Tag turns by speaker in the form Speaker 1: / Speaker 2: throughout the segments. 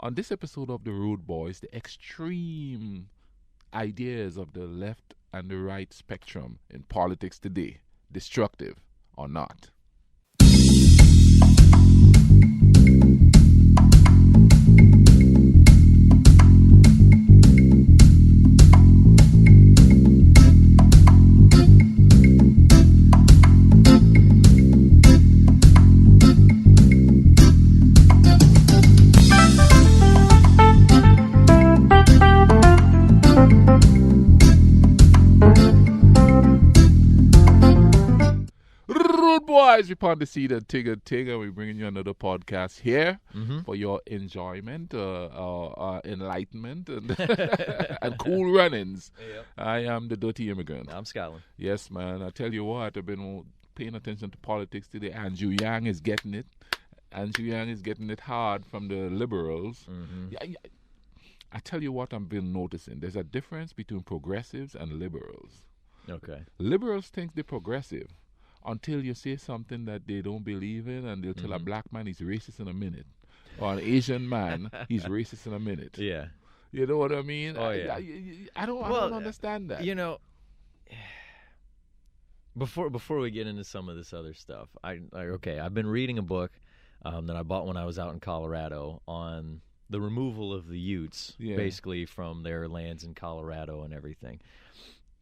Speaker 1: On this episode of the Rudebuoyz, the extreme ideas of the left and the right spectrum in politics today, destructive or not. Rudebuoyz, we pond the seed and Tigger. We're bringing you another podcast here for your enjoyment, enlightenment, and, and cool runnings.
Speaker 2: Yep.
Speaker 1: I am the dirty immigrant.
Speaker 2: I'm Scotland.
Speaker 1: Yes, man. I tell you what, I've been paying attention to politics today. Andrew Yang is getting it. Andrew Yang is getting it hard from the liberals. I tell you what I've been noticing. There's a difference between progressives and liberals.
Speaker 2: Okay.
Speaker 1: Liberals think they're progressive until you say something that they don't believe in, and they'll tell a black man he's racist in a minute, or an Asian man he's racist in a minute.
Speaker 2: Yeah.
Speaker 1: You know what I mean?
Speaker 2: Oh, yeah.
Speaker 1: I don't understand that.
Speaker 2: You know, before we get into some of this other stuff, I've been reading a book that I bought when I was out in Colorado on the removal of the Utes, basically from their lands in Colorado and everything.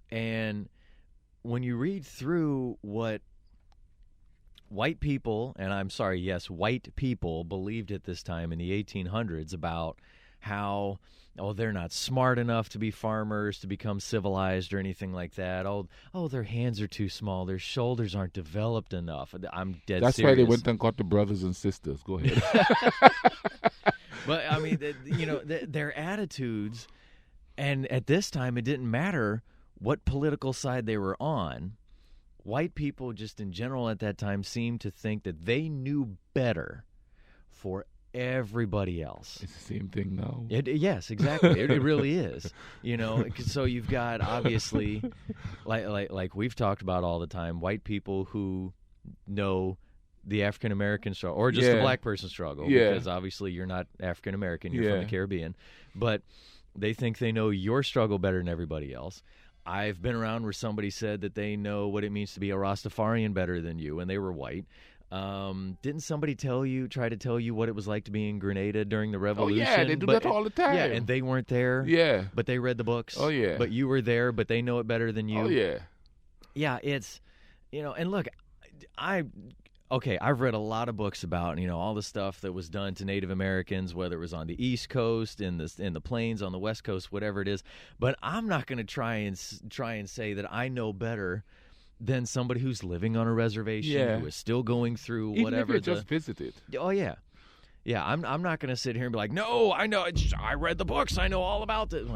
Speaker 2: And when you read through what white people, and I'm sorry, yes, white people believed at this time in the 1800s about how, they're not smart enough to be farmers, to become civilized or anything like that. Their hands are too small. Their shoulders aren't developed enough. I'm dead serious.
Speaker 1: That's why they went and got the brothers and sisters. Go ahead.
Speaker 2: But, I mean, their attitudes, and at this time it didn't matter what political side they were on. White people just in general at that time seemed to think that they knew better for everybody else.
Speaker 1: It's the same thing now.
Speaker 2: Yes, exactly. It really is. So you've got, obviously, like we've talked about all the time, white people who know the African American struggle, or just the black person struggle, because obviously you're not African American, you're from the Caribbean, but they think they know your struggle better than everybody else. I've been around where somebody said that they know what it means to be a Rastafarian better than you, and they were white. Didn't somebody try to tell you what it was like to be in Grenada during the revolution?
Speaker 1: Oh, yeah, they do that all the time.
Speaker 2: Yeah, and they weren't there.
Speaker 1: Yeah.
Speaker 2: But they read the books.
Speaker 1: Oh, yeah.
Speaker 2: But you were there, but they know it better than you.
Speaker 1: Oh, yeah.
Speaker 2: Yeah, it's, and look, I've read a lot of books about, all the stuff that was done to Native Americans, whether it was on the East Coast, in the plains, on the West Coast, whatever it is. But I'm not going to try and say that I know better than somebody who's living on a reservation, who is still going through whatever.
Speaker 1: Even if you just visited.
Speaker 2: Oh, yeah. Yeah, I'm not going to sit here and be like, no, I know, I read the books, I know all about this.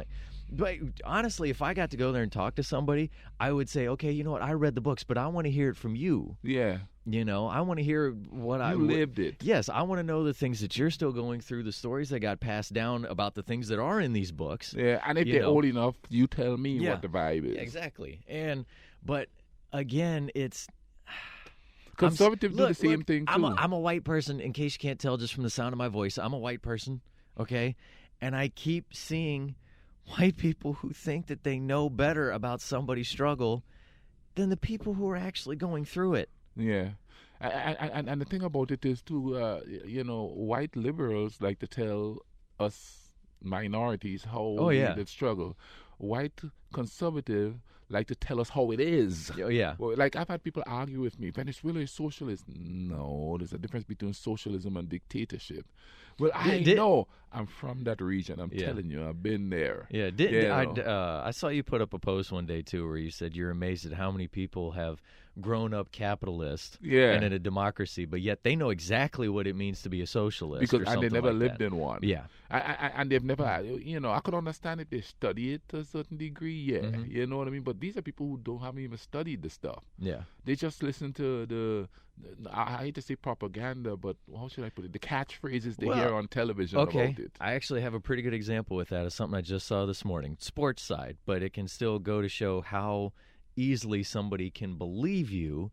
Speaker 2: But honestly, if I got to go there and talk to somebody, I would say, okay, you know what, I read the books, but I want to hear it from you.
Speaker 1: Yeah.
Speaker 2: I want to hear what
Speaker 1: you lived it.
Speaker 2: Yes, I want to know the things that you're still going through, the stories that got passed down about the things that are in these books.
Speaker 1: Yeah, and if they're old enough, you tell me what the vibe is.
Speaker 2: Yeah, exactly. But again, it's
Speaker 1: conservatives do the same thing too.
Speaker 2: I'm a white person, in case you can't tell just from the sound of my voice. I'm a white person, okay? And I keep seeing white people who think that they know better about somebody's struggle than the people who are actually going through it.
Speaker 1: Yeah. And the thing about it is, too, white liberals like to tell us minorities how we did struggle. White conservative like to tell us how it is.
Speaker 2: Oh, yeah.
Speaker 1: Well, like, I've had people argue with me, Venezuela is socialist. No, there's a difference between socialism and dictatorship. Well, I know. I'm from that region. I'm telling you, I've been there.
Speaker 2: Yeah. I saw you put up a post one day, too, where you said you're amazed at how many people have grown up capitalist and in a democracy, but yet they know exactly what it means to be a socialist.
Speaker 1: And they never lived in one.
Speaker 2: Yeah.
Speaker 1: And they've never, I could understand if they study it to a certain degree, you know what I mean? But these are people who haven't even studied the stuff.
Speaker 2: Yeah.
Speaker 1: They just listen to I hate to say propaganda, but how should I put it? The catchphrases they hear on television about it.
Speaker 2: I actually have a pretty good example with that. It's something I just saw this morning. Sports side, but it can still go to show how easily somebody can believe you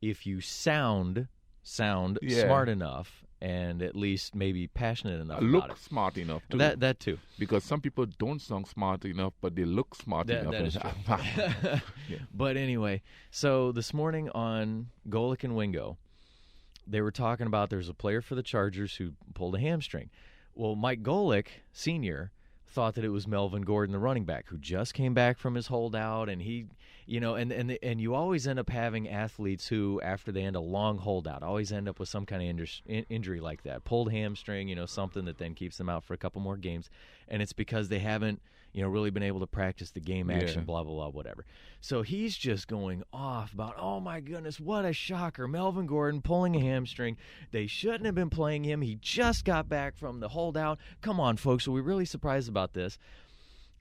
Speaker 2: if you sound smart enough and at least maybe passionate enough
Speaker 1: look
Speaker 2: about it.
Speaker 1: Smart enough too.
Speaker 2: That too.
Speaker 1: Because some people don't sound smart enough, but they look smart enough.
Speaker 2: That is true. But anyway, so this morning on Golic and Wingo, they were talking about there's a player for the Chargers who pulled a hamstring. Well, Mike Golic, Sr., thought that it was Melvin Gordon, the running back, who just came back from his holdout, and he, and you always end up having athletes who, after they end a long holdout, always end up with some kind of injury like that, pulled hamstring, something that then keeps them out for a couple more games, and it's because they haven't, really been able to practice the game action, blah, blah, blah, whatever. So he's just going off about, oh, my goodness, what a shocker. Melvin Gordon pulling a hamstring. They shouldn't have been playing him. He just got back from the holdout. Come on, folks, are we really surprised about this?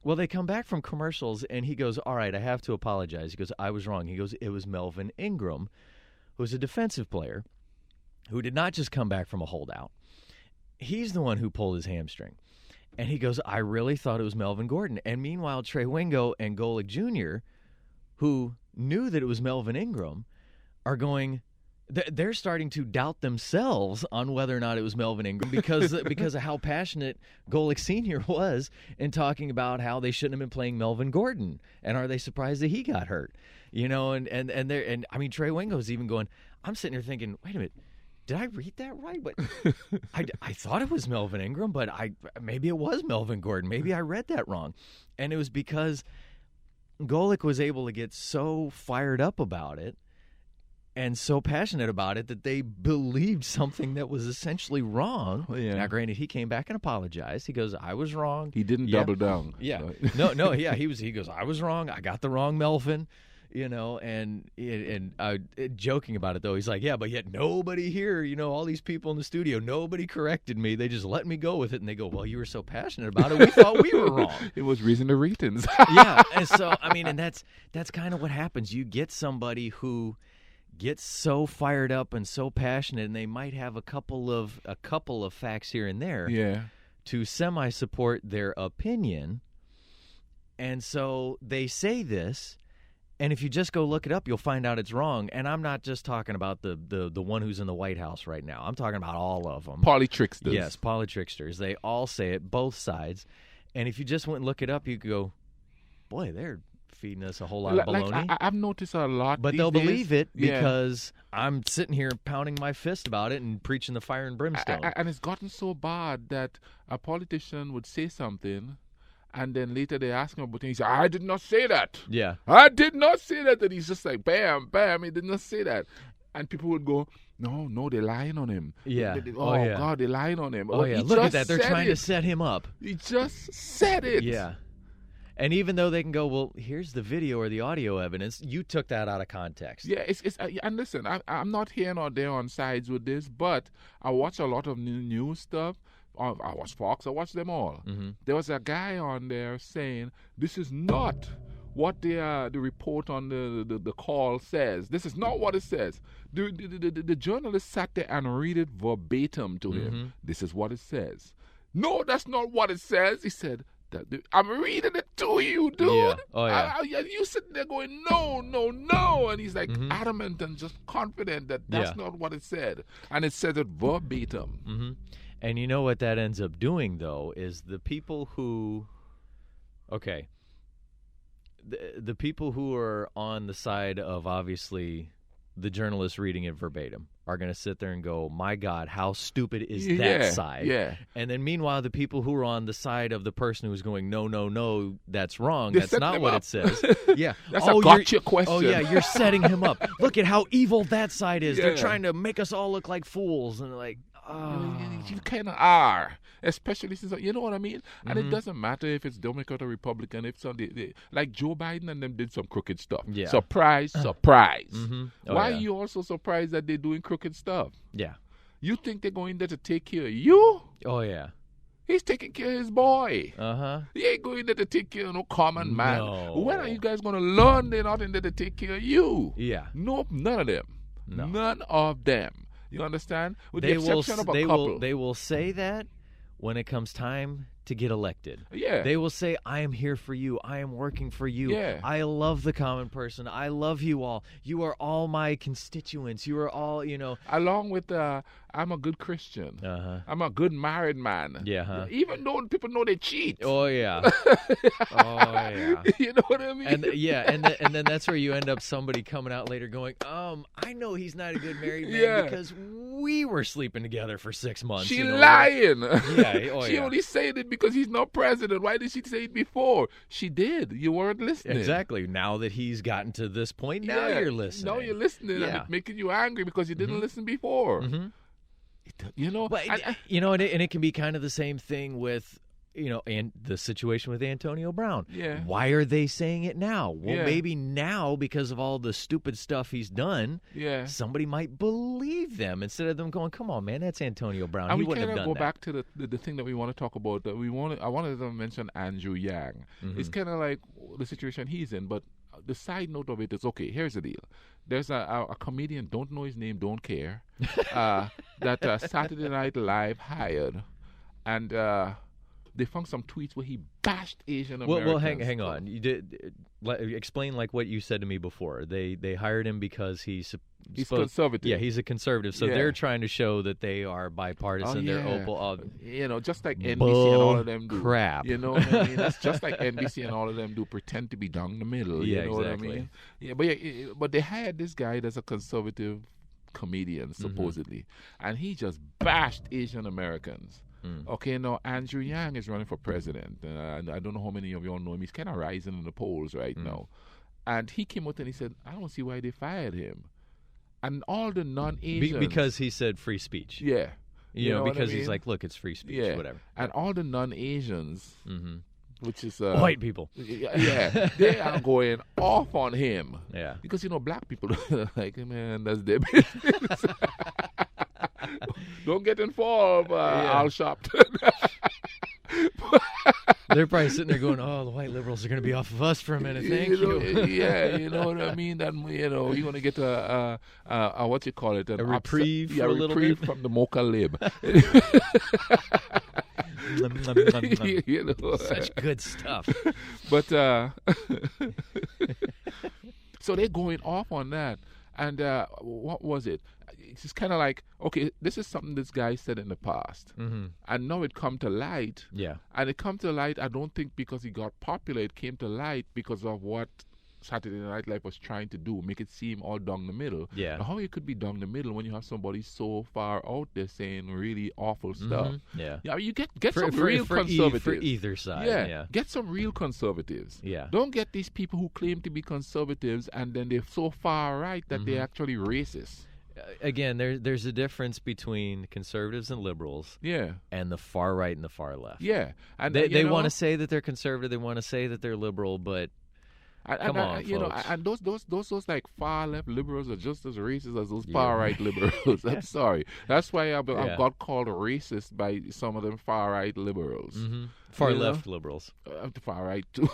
Speaker 2: Well, they come back from commercials, and he goes, all right, I have to apologize. He goes, I was wrong. He goes, it was Melvin Ingram, who's a defensive player who did not just come back from a holdout. He's the one who pulled his hamstring. And he goes, I really thought it was Melvin Gordon. And meanwhile, Trey Wingo and Golic Jr., who knew that it was Melvin Ingram, are going, they're starting to doubt themselves on whether or not it was Melvin Ingram because of how passionate Golic Sr. was in talking about how they shouldn't have been playing Melvin Gordon. And are they surprised that he got hurt? And I mean, Trey Wingo's even going, I'm sitting here thinking, wait a minute. Did I read that right? But I thought it was Melvin Ingram, but maybe it was Melvin Gordon. Maybe I read that wrong. And it was because Golic was able to get so fired up about it and so passionate about it that they believed something that was essentially wrong.
Speaker 1: Yeah.
Speaker 2: Now, granted, he came back and apologized. He goes, I was wrong.
Speaker 1: He didn't double down.
Speaker 2: Yeah. Yeah. He goes, I was wrong. I got the wrong Melvin. And joking about it, though, he's like, yeah, but yet nobody here, all these people in the studio, nobody corrected me. They just let me go with it. And they go, well, you were so passionate about it. We thought we were wrong.
Speaker 1: It was reason to retons.
Speaker 2: Yeah. And so, I mean, and that's kind of what happens. You get somebody who gets so fired up and so passionate, and they might have a couple of facts here and there to semi-support their opinion. And so they say this. And if you just go look it up, you'll find out it's wrong. And I'm not just talking about the one who's in the White House right now. I'm talking about all of them.
Speaker 1: Polytricksters.
Speaker 2: Yes, polytricksters. They all say it, both sides. And if you just went and look it up, you could go, boy, they're feeding us a whole lot of baloney.
Speaker 1: I've noticed a lot
Speaker 2: But
Speaker 1: these
Speaker 2: they'll
Speaker 1: days.
Speaker 2: believe it because I'm sitting here pounding my fist about it and preaching the fire and brimstone.
Speaker 1: And it's gotten so bad that a politician would say something, and then later they ask him about it. He said, I did not say that.
Speaker 2: Yeah.
Speaker 1: I did not say that. And he's just like, bam, bam, he did not say that. And people would go, no, they're lying on him.
Speaker 2: Yeah.
Speaker 1: God, they're lying on him.
Speaker 2: Oh, yeah, look at that. They're trying to set him up.
Speaker 1: He just said it.
Speaker 2: Yeah. And even though they can go, well, here's the video or the audio evidence, you took that out of context.
Speaker 1: Yeah, and listen, I'm not here nor there on sides with this, but I watch a lot of news stuff. I watch Fox, I watch them all. Mm-hmm. There was a guy on there saying, this is not what the report on the call says. This is not what it says. The journalist sat there and read it verbatim to him. This is what it says. No, that's not what it says. He said, I'm reading it to you, dude.
Speaker 2: Yeah. Oh, yeah.
Speaker 1: You sitting there going, no. And he's like adamant and just confident that that's not what it said. And it says it verbatim.
Speaker 2: Mm-hmm. And you know what that ends up doing, though, is the people who, the people who are on the side of, obviously, the journalist reading it verbatim are going to sit there and go, my God, how stupid is that side?
Speaker 1: Yeah.
Speaker 2: And then meanwhile, the people who are on the side of the person who's going, no, that's wrong.
Speaker 1: They
Speaker 2: that's not what it says. Yeah.
Speaker 1: That's a gotcha question.
Speaker 2: Oh, yeah, you're setting him up. Look at how evil that side is.
Speaker 1: Yeah.
Speaker 2: They're trying to make us all look like fools. And like,
Speaker 1: you kind of are, especially since, you know what I mean? And it doesn't matter if it's Democrat or Republican. If they, like Joe Biden and them did some crooked stuff.
Speaker 2: Yeah.
Speaker 1: Surprise.
Speaker 2: Mm-hmm.
Speaker 1: Why are you also surprised that they're doing crooked stuff?
Speaker 2: Yeah.
Speaker 1: You think they're going there to take care of you?
Speaker 2: Oh, yeah.
Speaker 1: He's taking care of his boy.
Speaker 2: Uh-huh.
Speaker 1: He ain't going there to take care of no common man.
Speaker 2: No.
Speaker 1: When are you guys going to learn they're not in there to take care of you?
Speaker 2: Yeah.
Speaker 1: Nope, none of them.
Speaker 2: No.
Speaker 1: None of them. You understand? With
Speaker 2: they
Speaker 1: the exception of a couple.
Speaker 2: They will say that when it comes time to get elected.
Speaker 1: Yeah.
Speaker 2: They will say, I am here for you. I am working for you.
Speaker 1: Yeah.
Speaker 2: I love the common person. I love you all. You are all my constituents. You are all,
Speaker 1: Along with, I'm a good Christian. I'm a good married man.
Speaker 2: Yeah.
Speaker 1: Even though people know they cheat.
Speaker 2: Oh, yeah. Oh, yeah.
Speaker 1: You know what I mean?
Speaker 2: And and then that's where you end up somebody coming out later going, I know he's not a good married man because we were sleeping together for 6 months.
Speaker 1: She lying.
Speaker 2: Yeah.
Speaker 1: She only said it because he's not president. Why did she say it before? She did. You weren't listening.
Speaker 2: Exactly. Now that he's gotten to this point, now you're listening.
Speaker 1: Now you're listening. And it's making you angry because you didn't listen before.
Speaker 2: But, and it can be kind of the same thing with, and the situation with Antonio Brown.
Speaker 1: Yeah.
Speaker 2: Why are they saying it now? Well, maybe now because of all the stupid stuff he's done, somebody might believe them instead of them going, come on, man, that's Antonio Brown.
Speaker 1: And
Speaker 2: he wouldn't have done
Speaker 1: go
Speaker 2: that.
Speaker 1: back to the thing that we want to talk about. I wanted to mention Andrew Yang. It's kind of like the situation he's in, but the side note of it is, okay, here's the deal. There's a comedian, don't know his name, don't care, that Saturday Night Live hired, and they found some tweets where he bashed Asian Americans.
Speaker 2: Well, hang on. You did explain like what you said to me before. They hired him because he's
Speaker 1: conservative.
Speaker 2: Yeah, he's a conservative. So they're trying to show that they are bipartisan. They're open.
Speaker 1: Just like NBC and all of them do.
Speaker 2: Crap.
Speaker 1: You know what I mean? That's just like NBC and all of them do. Pretend to be down the middle.
Speaker 2: Yeah,
Speaker 1: you know
Speaker 2: exactly.
Speaker 1: what I mean? Yeah, but they hired this guy that's a conservative comedian supposedly, and he just bashed Asian Americans. Okay, now Andrew Yang is running for president. I don't know how many of y'all know him. He's kind of rising in the polls right now. And he came out and he said, I don't see why they fired him. And all the non-Asians...
Speaker 2: because he said free speech.
Speaker 1: Yeah.
Speaker 2: You know because he's like, look, it's free speech, whatever.
Speaker 1: And all the non-Asians, which is...
Speaker 2: white people.
Speaker 1: Yeah, they are going off on him.
Speaker 2: Yeah.
Speaker 1: Because, black people are like, man, that's their business. Don't get involved, Al Sharpton.
Speaker 2: They're probably sitting there going, oh, the white liberals are going to be off of us for a minute. Thank you.
Speaker 1: Yeah, you know what I mean? That, you're going to get a what you call it?
Speaker 2: A reprieve for a little bit?
Speaker 1: From the Mocha Lib.
Speaker 2: Such good stuff.
Speaker 1: But, so they're going off on that. And what was it? It's kind of like, okay, this is something this guy said in the past. And now it come to light.
Speaker 2: Yeah.
Speaker 1: And it come to light, I don't think because he got popular, it came to light because of what Saturday Night Live was trying to do, make it seem all down the middle.
Speaker 2: Yeah.
Speaker 1: Now, how you could be down the middle when you have somebody so far out there saying really awful stuff?
Speaker 2: Yeah.
Speaker 1: Yeah, you get some real conservatives.
Speaker 2: For either side.
Speaker 1: Yeah. Get some real conservatives.
Speaker 2: Yeah.
Speaker 1: Don't get these people who claim to be conservatives and then they're so far right that they're actually racist.
Speaker 2: Again, there's a difference between conservatives and liberals.
Speaker 1: Yeah.
Speaker 2: And the far right and the far left.
Speaker 1: Yeah. And
Speaker 2: they want to say that they're conservative, they want to say that they're liberal, but come on, folks.
Speaker 1: And those like far left liberals are just as racist as those far right liberals. I'm sorry. That's why I've got called a racist by some of them far right liberals.
Speaker 2: Far left liberals.
Speaker 1: Far right too.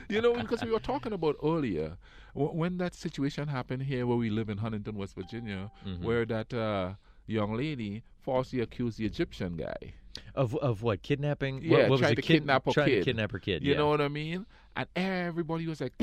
Speaker 1: Because we were talking about earlier when that situation happened here where we live in Huntington, West Virginia, where that young lady falsely accused the Egyptian guy.
Speaker 2: Of what? Kidnapping?
Speaker 1: Yeah,
Speaker 2: what
Speaker 1: trying to kidnap her kid.
Speaker 2: Trying to kidnap her kid,
Speaker 1: You know what I mean? And everybody was like,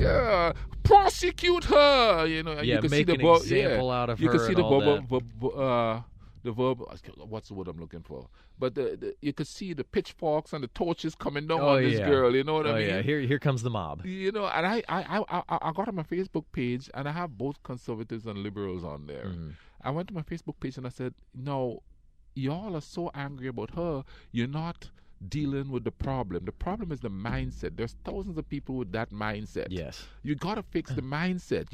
Speaker 1: prosecute her! And you could
Speaker 2: make
Speaker 1: see
Speaker 2: an example out of her.
Speaker 1: You could see
Speaker 2: the
Speaker 1: the verb, what's the word I'm looking for? But you could see the pitchforks and the torches coming down on this girl. You know what I mean?
Speaker 2: Yeah, here comes the mob.
Speaker 1: And I got on my Facebook page, and I have both conservatives and liberals on there. I went to my Facebook page and I said, no, y'all are so angry about her, you're not dealing with the problem. The problem is the mindset. There's thousands of people with that mindset.
Speaker 2: Yes.
Speaker 1: You got to fix the mindset.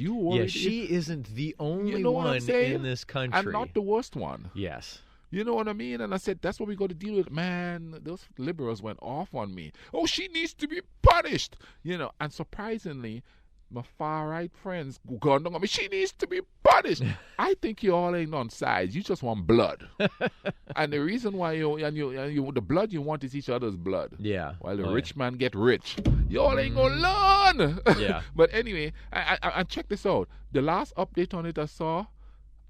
Speaker 2: She isn't the only one in this country.
Speaker 1: And not the worst one.
Speaker 2: Yes.
Speaker 1: You know what I mean? And I said, that's what we got to deal with. Man, those liberals went off on me. Oh, she needs to be punished. And surprisingly, my far-right friends going on me, she needs to be punished. I think you all ain't on sides. You just want blood. And the reason why the blood you want is each other's blood.
Speaker 2: Yeah.
Speaker 1: While the rich man get rich. You all ain't going to learn.
Speaker 2: Yeah.
Speaker 1: But anyway, I check this out. The last update on it I saw,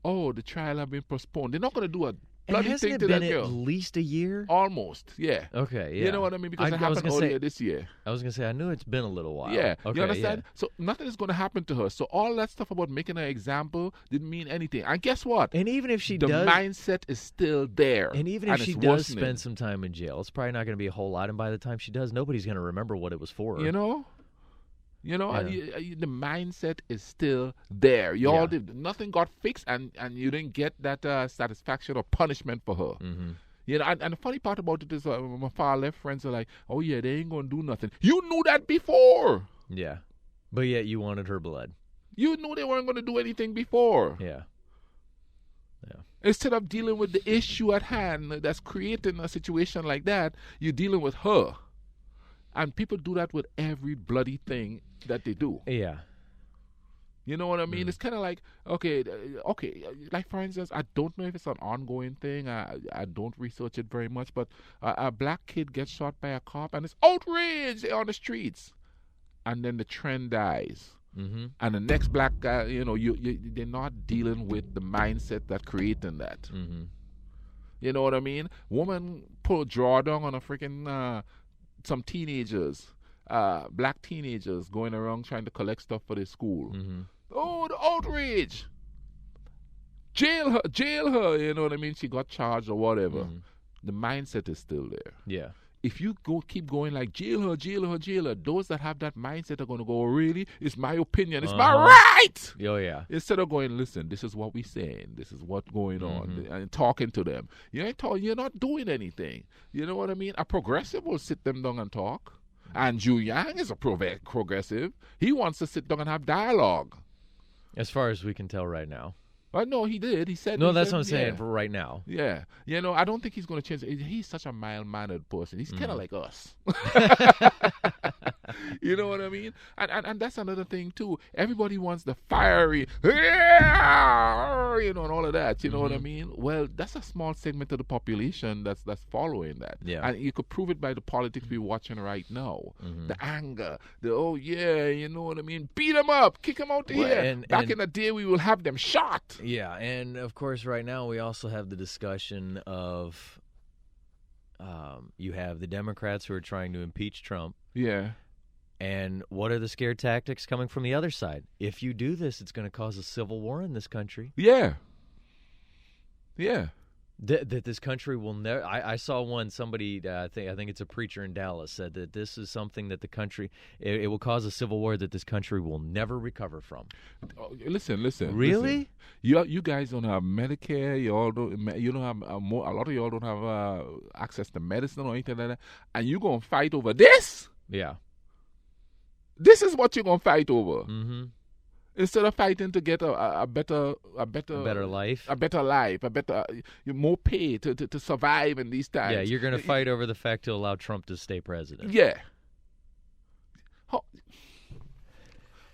Speaker 1: the trial have been postponed. They're not going to do a Bloody
Speaker 2: hasn't
Speaker 1: thing
Speaker 2: it
Speaker 1: to
Speaker 2: been
Speaker 1: that girl.
Speaker 2: at least a year?
Speaker 1: Almost, yeah.
Speaker 2: Okay, yeah.
Speaker 1: You know what I mean? Because it happened earlier this year.
Speaker 2: I was going to say, I knew it's been a little while.
Speaker 1: Yeah,
Speaker 2: okay,
Speaker 1: you understand?
Speaker 2: Yeah.
Speaker 1: So nothing is going to happen to her. So all that stuff about making an example didn't mean anything. And guess what?
Speaker 2: And even if she
Speaker 1: the
Speaker 2: does...
Speaker 1: mindset is still there.
Speaker 2: And even if she does spend some time in jail, it's probably not going to be a whole lot. And by the time she does, nobody's going to remember what it was for.
Speaker 1: You know?
Speaker 2: Yeah.
Speaker 1: The mindset is still there. Nothing got fixed, and you didn't get that satisfaction or punishment for her.
Speaker 2: Mm-hmm.
Speaker 1: You know, and the funny part about it is my far left friends are like, oh, yeah, they ain't going to do nothing. You knew that before.
Speaker 2: Yeah. But yet you wanted her blood.
Speaker 1: You knew they weren't going to do anything before.
Speaker 2: Yeah.
Speaker 1: Instead of dealing with the issue at hand that's creating a situation like that, you're dealing with her. And people do that with every bloody thing that they do.
Speaker 2: Yeah.
Speaker 1: You know what I mean? It's kind of like, okay, like for instance, I don't know if it's an ongoing thing. I don't research it very much, but a black kid gets shot by a cop and it's outrage on the streets. And then the trend dies.
Speaker 2: Mm-hmm.
Speaker 1: And the next black guy, they're not dealing with the mindset that creating that.
Speaker 2: Mm-hmm.
Speaker 1: You know what I mean? Woman pull a drawdown on a freaking some teenagers, black teenagers going around trying to collect stuff for their school.
Speaker 2: Mm-hmm.
Speaker 1: Oh, the outrage! Jail her. You know what I mean? She got charged or whatever.
Speaker 2: Mm-hmm.
Speaker 1: The mindset is still there.
Speaker 2: Yeah.
Speaker 1: If you keep going like jail her, those that have that mindset are going to go, really? It's my opinion. It's my right.
Speaker 2: Oh, yeah.
Speaker 1: Instead of going, listen, this is what we're saying. This is what's going on. And talking to them. You're not doing anything. You know what I mean? A progressive will sit them down and talk. Andrew Yang is a progressive. He wants to sit down and have dialogue.
Speaker 2: As far as we can tell right now.
Speaker 1: No, he did. He said...
Speaker 2: No, that's what I'm saying for right now.
Speaker 1: Yeah. I don't think he's going to change. He's such a mild-mannered person. He's kind of like us. You know what I mean? And that's another thing, too. Everybody wants the fiery, and all of that. You know what I mean? Well, that's a small segment of the population that's following that.
Speaker 2: Yeah.
Speaker 1: And you could prove it by the politics we're watching right now.
Speaker 2: Mm-hmm.
Speaker 1: The anger. You know what I mean? Beat them up. Kick them out here. Back in the day, we will have them shot.
Speaker 2: Yeah, and of course right now we also have the discussion of you have the Democrats who are trying to impeach Trump.
Speaker 1: Yeah.
Speaker 2: And what are the scare tactics coming from the other side? If you do this, it's going to cause a civil war in this country.
Speaker 1: Yeah. Yeah.
Speaker 2: That this country will never... I saw somebody, I think it's a preacher in Dallas, said that this is something that the country... It will cause a civil war that this country will never recover from.
Speaker 1: Listen.
Speaker 2: Really?
Speaker 1: Listen. You guys don't have Medicare. You don't have... a lot of y'all don't have access to medicine or anything like that. And you're going to fight over this?
Speaker 2: Yeah.
Speaker 1: This is what you're going to fight over.
Speaker 2: Mm-hmm.
Speaker 1: Instead of fighting to get a better
Speaker 2: life,
Speaker 1: more pay to survive in these times.
Speaker 2: Yeah, you're going to fight over the fact to allow Trump to stay president.
Speaker 1: Yeah.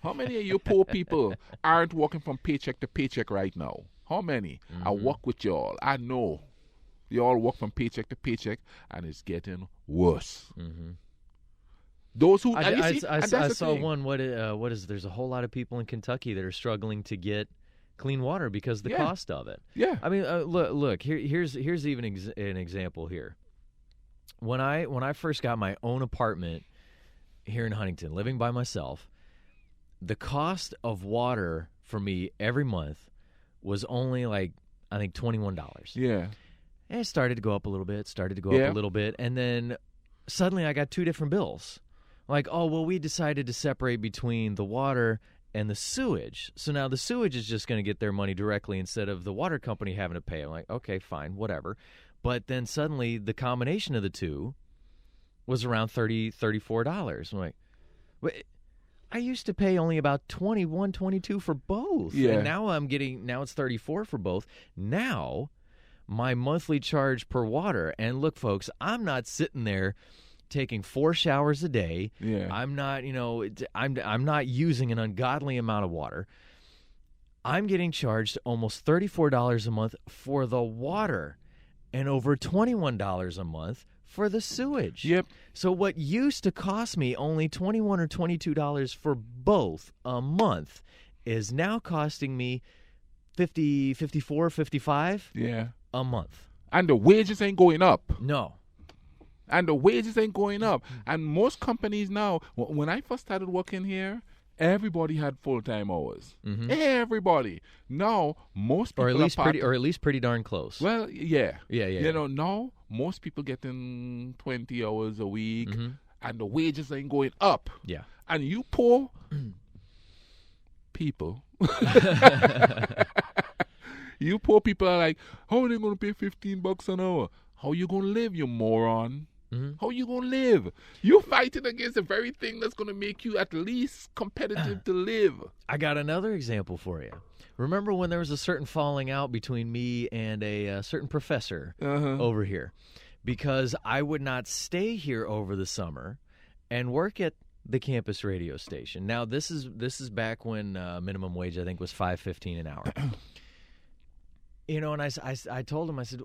Speaker 1: How many of you poor people aren't working from paycheck to paycheck right now? How many?
Speaker 2: Mm-hmm.
Speaker 1: I work with y'all. I know. Y'all work from paycheck to paycheck, and it's getting worse.
Speaker 2: Mm-hmm.
Speaker 1: Those who
Speaker 2: I saw one. What is? There's a whole lot of people in Kentucky that are struggling to get clean water because of the cost of it.
Speaker 1: Yeah.
Speaker 2: I mean, look. Here's even an example here. When I first got my own apartment here in Huntington, living by myself, the cost of water for me every month was only like, I think, $21.
Speaker 1: Yeah.
Speaker 2: And it started to go up a little bit, and then suddenly I got two different bills. Like, oh, well, we decided to separate between the water and the sewage. So now the sewage is just going to get their money directly instead of the water company having to pay. I'm like, okay, fine, whatever. But then suddenly the combination of the two was around $34. I'm like, wait, I used to pay only about $21, $22 for both.
Speaker 1: Yeah.
Speaker 2: And now it's $34 for both. Now my monthly charge per water, and look, folks, I'm not sitting there taking 4 showers a day.
Speaker 1: Yeah.
Speaker 2: I'm not, I'm not using an ungodly amount of water. I'm getting charged almost $34 a month for the water and over $21 a month for the sewage.
Speaker 1: Yep.
Speaker 2: So what used to cost me only $21 or $22 for both a month is now costing me $54, $55
Speaker 1: Yeah.
Speaker 2: a month.
Speaker 1: And the wages ain't going up.
Speaker 2: No.
Speaker 1: And the wages ain't going up. And most companies now, when I first started working here, everybody had full-time hours. Everybody. Now, most people
Speaker 2: or at least pretty darn close.
Speaker 1: Well, yeah.
Speaker 2: Yeah.
Speaker 1: You know, now most people getting 20 hours a week, and the wages ain't going up.
Speaker 2: Yeah.
Speaker 1: And you poor people, you poor people are like, how are they going to pay $15 an hour? How you going to live, you moron? How you going to live? You're fighting against the very thing that's going to make you at least competitive to live.
Speaker 2: I got another example for you. Remember when there was a certain falling out between me and a certain professor over here? Because I would not stay here over the summer and work at the campus radio station. Now, this is back when minimum wage, I think, was $5.15 an hour. You know, and I told him, I said,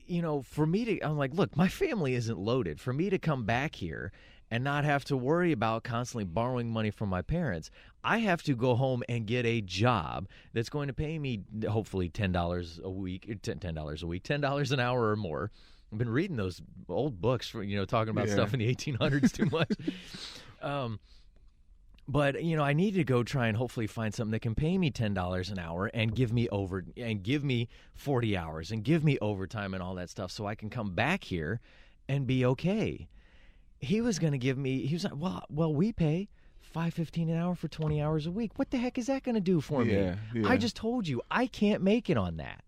Speaker 2: you know, for me to, I'm like, look, my family isn't loaded. For me to come back here and not have to worry about constantly borrowing money from my parents, I have to go home and get a job that's going to pay me hopefully $10 a week, $10 an hour or more. I've been reading those old books, talking about stuff in the 1800s too much. But, I need to go try and hopefully find something that can pay me $10 an hour and give me 40 hours and give me overtime and all that stuff so I can come back here and be okay. He was going to give me, he was like, well, we pay $5.15 an hour for 20 hours a week. What the heck is that going to do for me?
Speaker 1: Yeah.
Speaker 2: I just told you, I can't make it on that.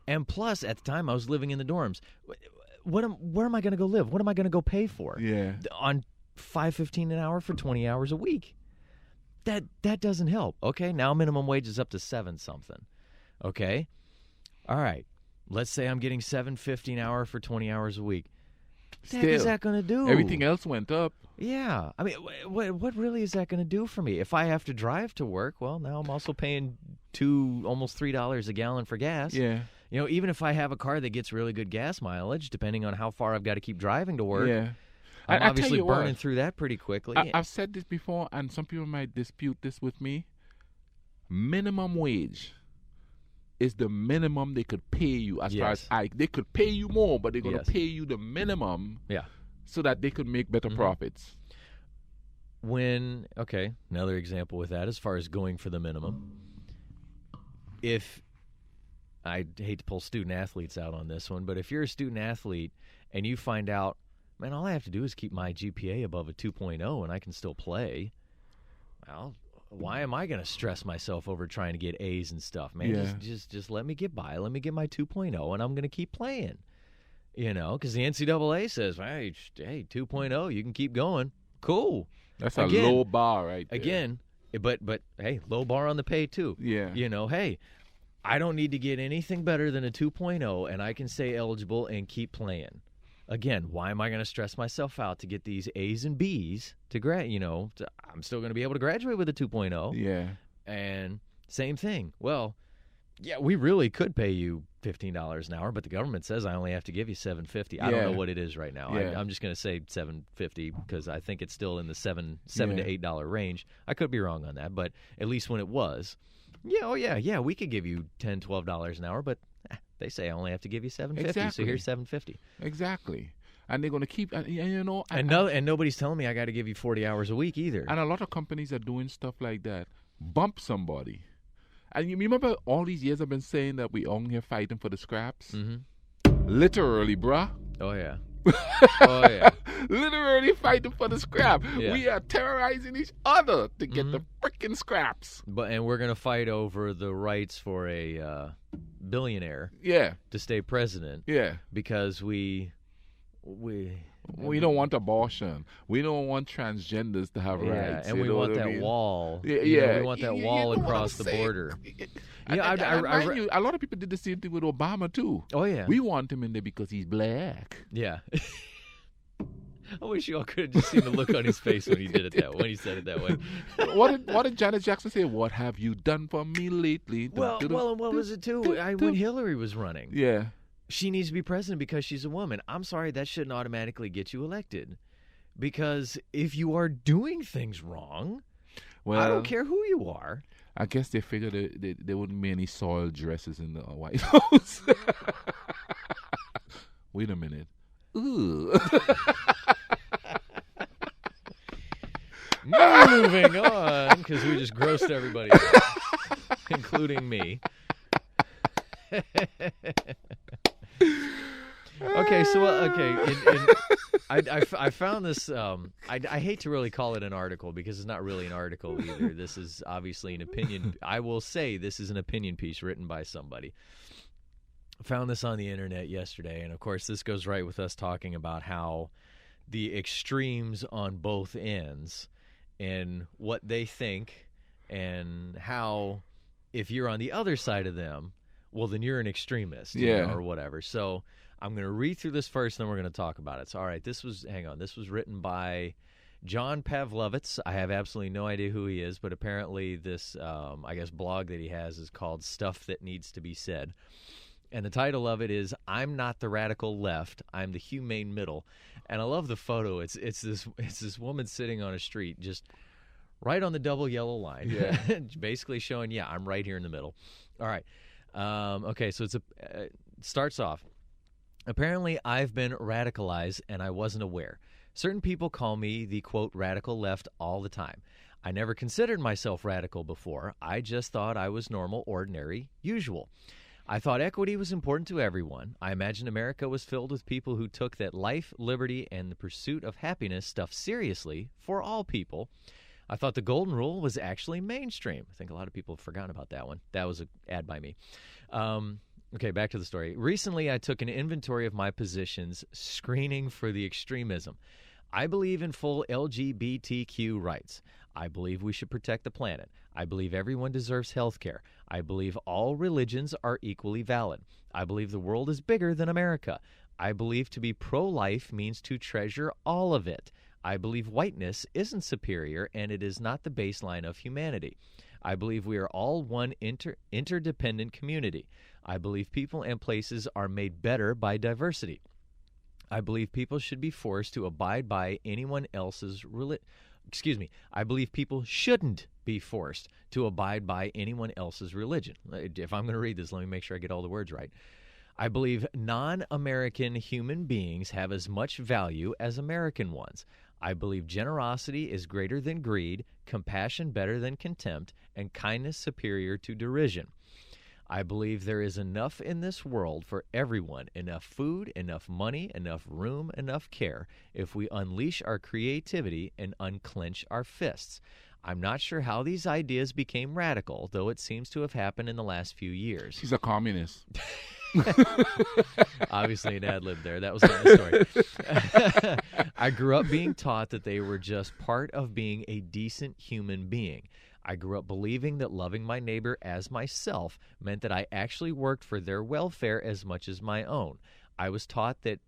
Speaker 2: And plus, at the time, I was living in the dorms. Where am I going to go live? What am I going to go pay for?
Speaker 1: Yeah.
Speaker 2: On $5.15 an hour for 20 hours a week. That doesn't help. Okay, now minimum wage is up to $7-something. Okay, all right. Let's say I'm getting $7.50 an hour for 20 hours a week. What is that going to do?
Speaker 1: Everything else went up.
Speaker 2: Yeah, I mean, what really is that going to do for me? If I have to drive to work, well, now I'm also paying almost $3 a gallon for gas.
Speaker 1: Yeah.
Speaker 2: Even if I have a car that gets really good gas mileage, depending on how far I've got to keep driving to work.
Speaker 1: Yeah.
Speaker 2: I'm obviously burning through that pretty quickly.
Speaker 1: I've said this before, and some people might dispute this with me. Minimum wage is the minimum they could pay you as far as they could pay you more, but they're going to pay you the minimum so that they could make better profits.
Speaker 2: Another example with that as far as going for the minimum. If I hate to pull student athletes out on this one, but if you're a student athlete and you find out, man, all I have to do is keep my GPA above a 2.0 and I can still play. Well, why am I going to stress myself over trying to get A's and stuff, man? Just let me get by. Let me get my 2.0 and I'm going to keep playing. Because the NCAA says, hey, 2.0, you can keep going. Cool.
Speaker 1: That's a low bar right there.
Speaker 2: Again, but hey, low bar on the pay too.
Speaker 1: Yeah.
Speaker 2: Hey, I don't need to get anything better than a 2.0 and I can stay eligible and keep playing. Again, why am I going to stress myself out to get these A's and B's to I'm still going to be able to graduate with a 2.0.
Speaker 1: Yeah.
Speaker 2: And same thing. Well, yeah, we really could pay you $15 an hour, but the government says I only have to give you $7.50. I don't know what it is right now.
Speaker 1: Yeah.
Speaker 2: I'm just going to say $7.50 because I think it's still in the $7 to $8 range. I could be wrong on that, but at least when it was, we could give you $10, $12 an hour, but they say I only have to give you $7.50, so here's $7.50.
Speaker 1: Exactly. And they're going to keep,
Speaker 2: and nobody's telling me I got to give you 40 hours a week either.
Speaker 1: And a lot of companies are doing stuff like that. Bump somebody. And you remember all these years I've been saying that we only here fighting for the scraps?
Speaker 2: Mm-hmm.
Speaker 1: Literally, bruh.
Speaker 2: Oh, yeah. Oh, yeah.
Speaker 1: Literally fighting for the scrap.
Speaker 2: Yeah.
Speaker 1: We are terrorizing each other to get the freaking scraps.
Speaker 2: And we're going to fight over the rights for a billionaire to stay president.
Speaker 1: Yeah.
Speaker 2: Because we
Speaker 1: don't want abortion. We don't want transgenders to have rights.
Speaker 2: And we want that wall.
Speaker 1: Yeah.
Speaker 2: We want that wall across the border.
Speaker 1: A lot of people did the same thing with Obama, too.
Speaker 2: Oh, yeah.
Speaker 1: We want him in there because he's black.
Speaker 2: Yeah. I wish you all could have just seen the look on his face when he did it when he said it that way.
Speaker 1: What did Janet Jackson say? What have you done for me lately?
Speaker 2: Well, and what was it, too? When Hillary was running.
Speaker 1: Yeah.
Speaker 2: She needs to be president because she's a woman. I'm sorry, that shouldn't automatically get you elected. Because if you are doing things wrong, I don't care who you are.
Speaker 1: I guess they figured there wouldn't be any soiled dresses in the White House. wait a minute. Ooh.
Speaker 2: Moving on, because we just grossed everybody out, including me. Okay, so I found this. I hate to really call it an article because it's not really an article either. This is obviously an opinion. I will say this is an opinion piece written by somebody. Found this on the internet yesterday, and of course, this goes right with us talking about how the extremes on both ends and what they think, and how if you're on the other side of them, well, then you're an extremist, or whatever. So I'm going to read through this first, and then we're going to talk about it. So, all right, this was written by John Pavlovitz. I have absolutely no idea who he is, but apparently this, I guess, blog that he has is called Stuff That Needs to Be Said. And the title of it is, I'm not the radical left, I'm the humane middle. And I love the photo. It's this woman sitting on a street just right on the double yellow line, basically showing, I'm right here in the middle. All right. Okay, so it starts off. Apparently, I've been radicalized and I wasn't aware. Certain people call me the, quote, radical left all the time. I never considered myself radical before. I just thought I was normal, ordinary, usual. I thought equity was important to everyone. I imagined America was filled with people who took that life, liberty, and the pursuit of happiness stuff seriously for all people. I thought the golden rule was actually mainstream. I think a lot of people have forgotten about that one. That was an ad by me. Okay, back to the story. Recently, I took an inventory of my positions, screening for the extremism. I believe in full LGBTQ rights. I believe we should protect the planet. I believe everyone deserves health care. I believe all religions are equally valid. I believe the world is bigger than America. I believe to be pro-life means to treasure all of it. I believe whiteness isn't superior, and it is not the baseline of humanity. I believe we are all one interdependent community. I believe people and places are made better by diversity. I believe people should be forced to abide by anyone else's I believe people shouldn't be forced to abide by anyone else's religion. If I'm going to read this, let me make sure I get all the words right. I believe non-American human beings have as much value as American ones. I believe generosity is greater than greed, compassion better than contempt, and kindness superior to derision. I believe there is enough in this world for everyone, enough food, enough money, enough room, enough care, if we unleash our creativity and unclench our fists. I'm not sure how these ideas became radical, though it seems to have happened in the last few years.
Speaker 1: He's a communist.
Speaker 2: Obviously an ad-lib there. That was not the story. I grew up being taught that they were just part of being a decent human being. I grew up believing that loving my neighbor as myself meant that I actually worked for their welfare as much as my own. I was taught that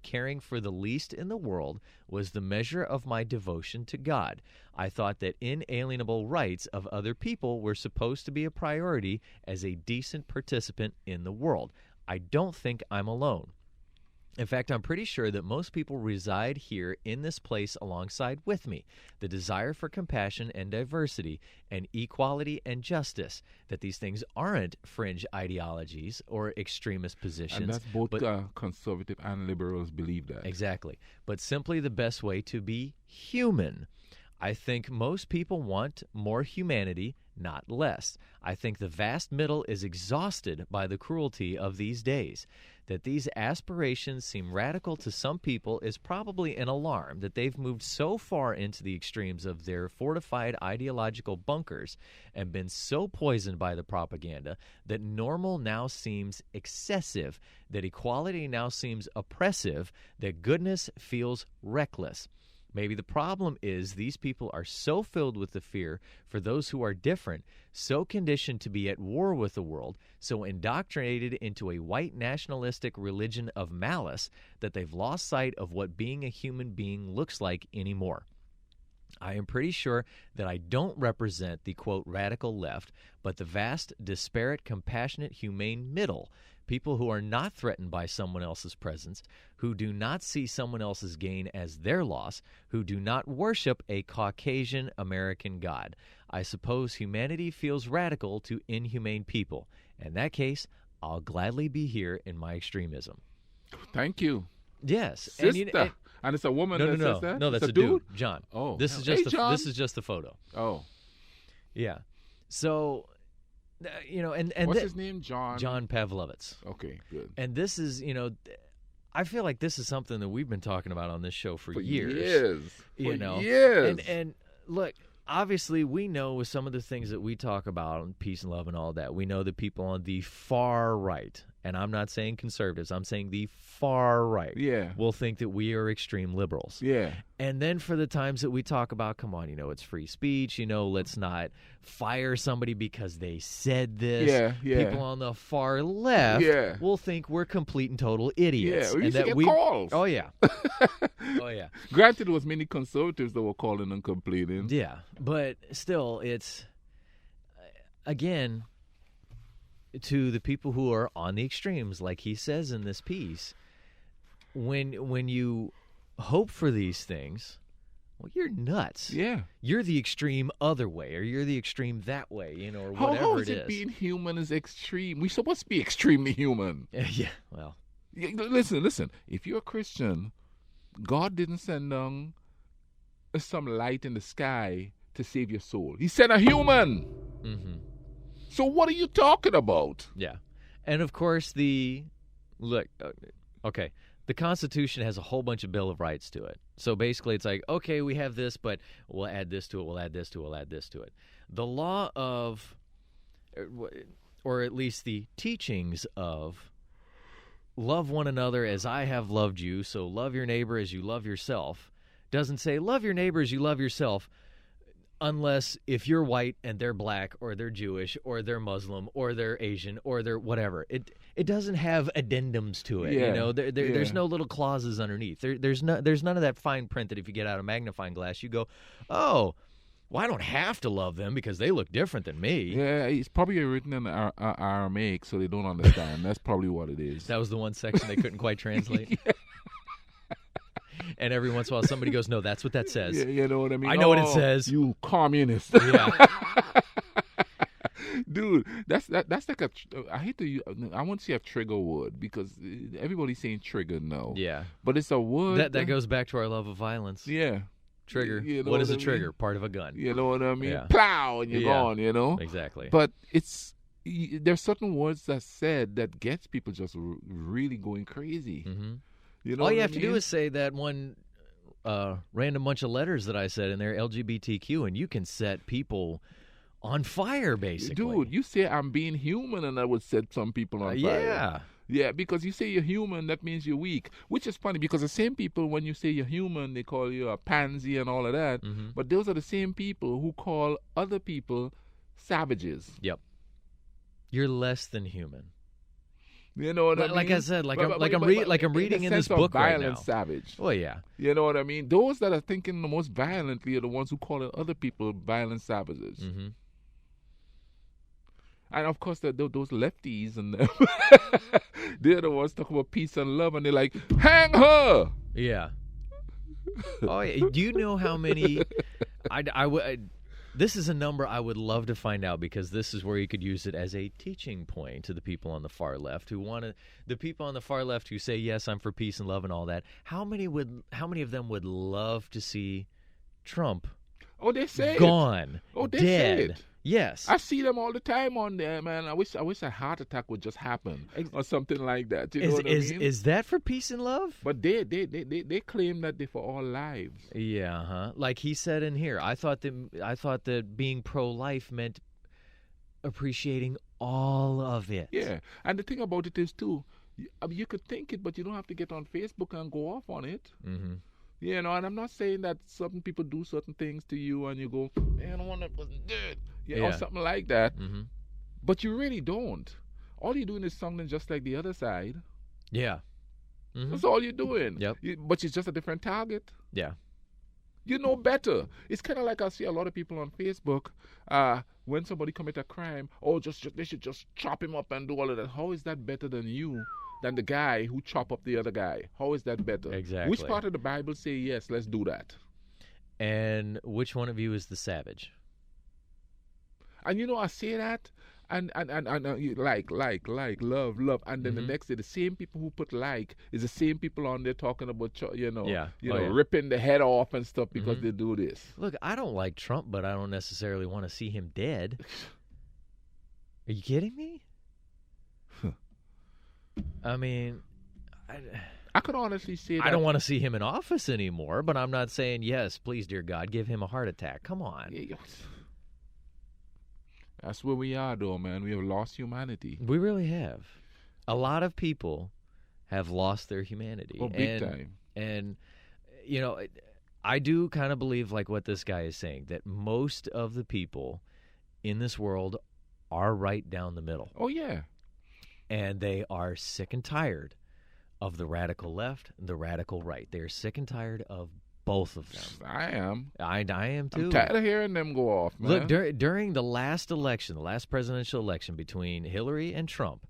Speaker 2: caring for the least in the world was the measure of my devotion to God. I thought that inalienable rights of other people were supposed to be a priority as a decent participant in the world. I don't think I'm alone. In fact, I'm pretty sure that most people reside here in this place alongside with me. The desire for compassion and diversity and equality and justice, that these things aren't fringe ideologies or extremist positions.
Speaker 1: And that's both conservative and liberals believe that.
Speaker 2: Exactly. But simply the best way to be human. I think most people want more humanity, not less. I think the vast middle is exhausted by the cruelty of these days. That these aspirations seem radical to some people is probably an alarm that they've moved so far into the extremes of their fortified ideological bunkers and been so poisoned by the propaganda that normal now seems excessive, that equality now seems oppressive, that goodness feels reckless. Maybe the problem is these people are so filled with the fear for those who are different, so conditioned to be at war with the world, so indoctrinated into a white nationalistic religion of malice that they've lost sight of what being a human being looks like anymore. I am pretty sure that I don't represent the, quote, radical left, but the vast, disparate, compassionate, humane middle, people who are not threatened by someone else's presence, who do not see someone else's gain as their loss, who do not worship a Caucasian American God. I suppose humanity feels radical to inhumane people. In that case, I'll gladly be here in my extremism.
Speaker 1: Thank you.
Speaker 2: Yes.
Speaker 1: Sister. And it's a woman that says that?
Speaker 2: No, that's
Speaker 1: it's
Speaker 2: a dude. John.
Speaker 1: Oh.
Speaker 2: This is just the photo.
Speaker 1: Oh.
Speaker 2: Yeah. So, and
Speaker 1: what's his name?
Speaker 2: John Pavlovitz.
Speaker 1: Okay, good.
Speaker 2: And this is, I feel like this is something that we've been talking about on this show for years.
Speaker 1: Years.
Speaker 2: And look, obviously we know with some of the things that we talk about on peace and love and all that, we know that people on the far right, and I'm not saying conservatives, I'm saying the far right, will think that we are extreme liberals.
Speaker 1: Yeah.
Speaker 2: And then for the times that we talk about, come on, it's free speech, let's not fire somebody because they said this. People on the far left will think we're complete and total idiots.
Speaker 1: Yeah, we used to get calls.
Speaker 2: Oh, yeah. Oh, yeah.
Speaker 1: Granted, there was many conservatives that were calling and complaining.
Speaker 2: Yeah, but still, it's, again, to the people who are on the extremes, like he says in this piece, when you hope for these things, well, you're nuts.
Speaker 1: Yeah.
Speaker 2: You're the extreme other way, or you're the extreme that way, or whatever
Speaker 1: how is
Speaker 2: it
Speaker 1: it being human is extreme? We're supposed to be extremely human.
Speaker 2: Yeah, well.
Speaker 1: Listen. If you're a Christian, God didn't send down some light in the sky to save your soul. He sent a human.
Speaker 2: Mm-hmm.
Speaker 1: So what are you talking about?
Speaker 2: Yeah. And, of course, the Constitution has a whole bunch of Bill of Rights to it. So basically it's like, okay, we have this, but we'll add this to it, we'll add this to it, we'll add this to it. The law of, or at least the teachings of, love one another as I have loved you, so love your neighbor as you love yourself, doesn't say love your neighbor as you love yourself, unless if you're white and they're black or they're Jewish or they're Muslim or they're Asian or they're whatever. It doesn't have addendums to it. There's no little clauses underneath. There's none of that fine print that if you get out a magnifying glass, you go, oh, well, I don't have to love them because they look different than me.
Speaker 1: Yeah, it's probably written in Aramaic, so they don't understand. That's probably what it is.
Speaker 2: That was the one section they couldn't quite translate. Yeah. And every once in a while, somebody goes, "No, that's what that says."
Speaker 1: Yeah, you know what I mean.
Speaker 2: I know what it says.
Speaker 1: You communist.
Speaker 2: Yeah.
Speaker 1: Dude, that's like a. I hate to use. I want to say a trigger word because everybody's saying trigger now.
Speaker 2: Yeah.
Speaker 1: But it's a word
Speaker 2: that goes back to our love of violence.
Speaker 1: Yeah.
Speaker 2: Trigger. What is a trigger? Part of a gun.
Speaker 1: You know what I mean?
Speaker 2: Yeah.
Speaker 1: Plow and you're gone.
Speaker 2: Exactly.
Speaker 1: But there's certain words that said that gets people just really going crazy.
Speaker 2: Mm-hmm.
Speaker 1: You know
Speaker 2: all you have to do is say that one random bunch of letters that I said in there, LGBTQ, and you can set people on fire, basically.
Speaker 1: Dude, you say I'm being human, and I would set some people on fire.
Speaker 2: Yeah.
Speaker 1: Yeah, because you say you're human, that means you're weak, which is funny because the same people, when you say you're human, they call you a pansy and all of that.
Speaker 2: Mm-hmm.
Speaker 1: But those are the same people who call other people savages.
Speaker 2: Yep. You're less than human.
Speaker 1: You know what I mean?
Speaker 2: Like I said, I'm reading in this book right now.
Speaker 1: Violent savage.
Speaker 2: Oh yeah.
Speaker 1: You know what I mean? Those that are thinking the most violently are the ones who call other people violent savages.
Speaker 2: Mm-hmm.
Speaker 1: And of course, those lefties and they're the ones talking about peace and love, and they're like, hang her.
Speaker 2: Yeah. Oh yeah. Do you know how many? This is a number I would love to find out because this is where you could use it as a teaching point to the people on the far left the people on the far left who say, yes, I'm for peace and love and all that. How many of them would love to see Trump
Speaker 1: they say
Speaker 2: gone,
Speaker 1: they
Speaker 2: dead?
Speaker 1: say it.
Speaker 2: Yes.
Speaker 1: I see them all the time on there, man. I wish a heart attack would just happen or something like that. You know what I mean?
Speaker 2: Is that for peace and love?
Speaker 1: But they claim that they're for all lives.
Speaker 2: Yeah, huh? Like he said in here, I thought that being pro-life meant appreciating all of it.
Speaker 1: Yeah, and the thing about it is too, you could think it, but you don't have to get on Facebook and go off on it.
Speaker 2: Mm-hmm.
Speaker 1: You know, and I'm not saying that certain people do certain things to you and you go, man, I want that person dead. Or something like that.
Speaker 2: Mm-hmm.
Speaker 1: But you really don't. All you're doing is something just like the other side.
Speaker 2: Yeah. Mm-hmm.
Speaker 1: That's all you're doing.
Speaker 2: Yep.
Speaker 1: But it's just a different target.
Speaker 2: Yeah.
Speaker 1: You know better. It's kind of like I see a lot of people on Facebook, when somebody commit a crime, they should just chop him up and do all of that. How is that better than you? Than the guy who chop up the other guy? How is that better?
Speaker 2: Exactly.
Speaker 1: Which part of the Bible say, yes, let's do that?
Speaker 2: And which one of you is the savage?
Speaker 1: And I say that, you like, love, and then the next day the same people who put like is the same people on there talking about ripping the head off and stuff because they do this.
Speaker 2: Look, I don't like Trump, but I don't necessarily want to see him dead. Are you kidding me? I mean,
Speaker 1: I could honestly say that
Speaker 2: I don't want to see him in office anymore, but I'm not saying, yes, please, dear God, give him a heart attack. Come on.
Speaker 1: That's where we are, though, man. We have lost humanity.
Speaker 2: We really have. A lot of people have lost their humanity.
Speaker 1: Oh, big time.
Speaker 2: And, I do kind of believe, like what this guy is saying, that most of the people in this world are right down the middle.
Speaker 1: Oh, yeah.
Speaker 2: And they are sick and tired of the radical left and the radical right. They're sick and tired of both of them.
Speaker 1: I am.
Speaker 2: I am too.
Speaker 1: I'm tired of hearing them go off, man.
Speaker 2: Look, during the last election, the last presidential election between Hillary and Trump,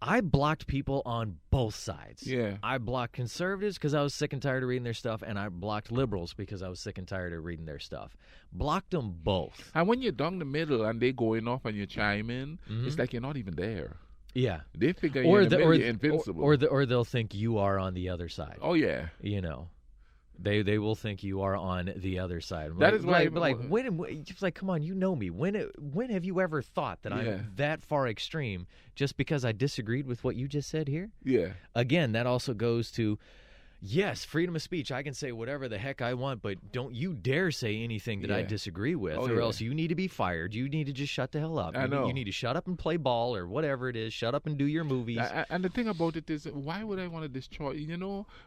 Speaker 2: I blocked people on both sides.
Speaker 1: Yeah.
Speaker 2: I blocked conservatives because I was sick and tired of reading their stuff, and I blocked liberals because I was sick and tired of reading their stuff. Blocked them both.
Speaker 1: And when you're down the middle and they going off and you chime in, it's like you're not even there.
Speaker 2: Yeah.
Speaker 1: They figure you're invincible.
Speaker 2: Or they'll think you are on the other side.
Speaker 1: Oh, yeah.
Speaker 2: They will think you are on the other side.
Speaker 1: That is why,
Speaker 2: it's like, come on, you know me. When have you ever thought that I'm that far extreme just because I disagreed with what you just said here?
Speaker 1: Yeah.
Speaker 2: Again, that also goes to, yes, freedom of speech. I can say whatever the heck I want, but don't you dare say anything that I disagree with, or else you need to be fired. You need to just shut the hell up.
Speaker 1: I know.
Speaker 2: You need to shut up and play ball or whatever it is. Shut up and do your movies.
Speaker 1: And the thing about it is, why would I want to destroy?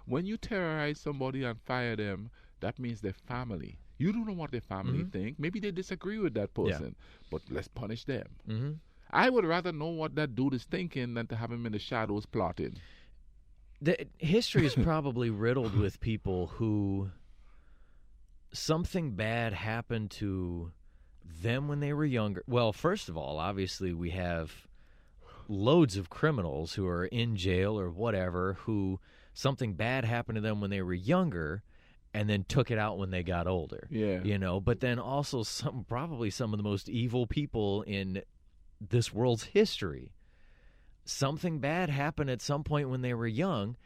Speaker 1: When you terrorize somebody and fire them, that means their family. You don't know what their family think. Maybe they disagree with that person, but let's punish them. Mm-hmm. I would rather know what that dude is thinking than to have him in the shadows plotting.
Speaker 2: History is probably riddled with people who something bad happened to them when they were younger. Well, first of all, obviously we have loads of criminals who are in jail or whatever who something bad happened to them when they were younger and then took it out when they got older.
Speaker 1: Yeah.
Speaker 2: But then also probably some of the most evil people in this world's history. Something bad happened at some point when they were young,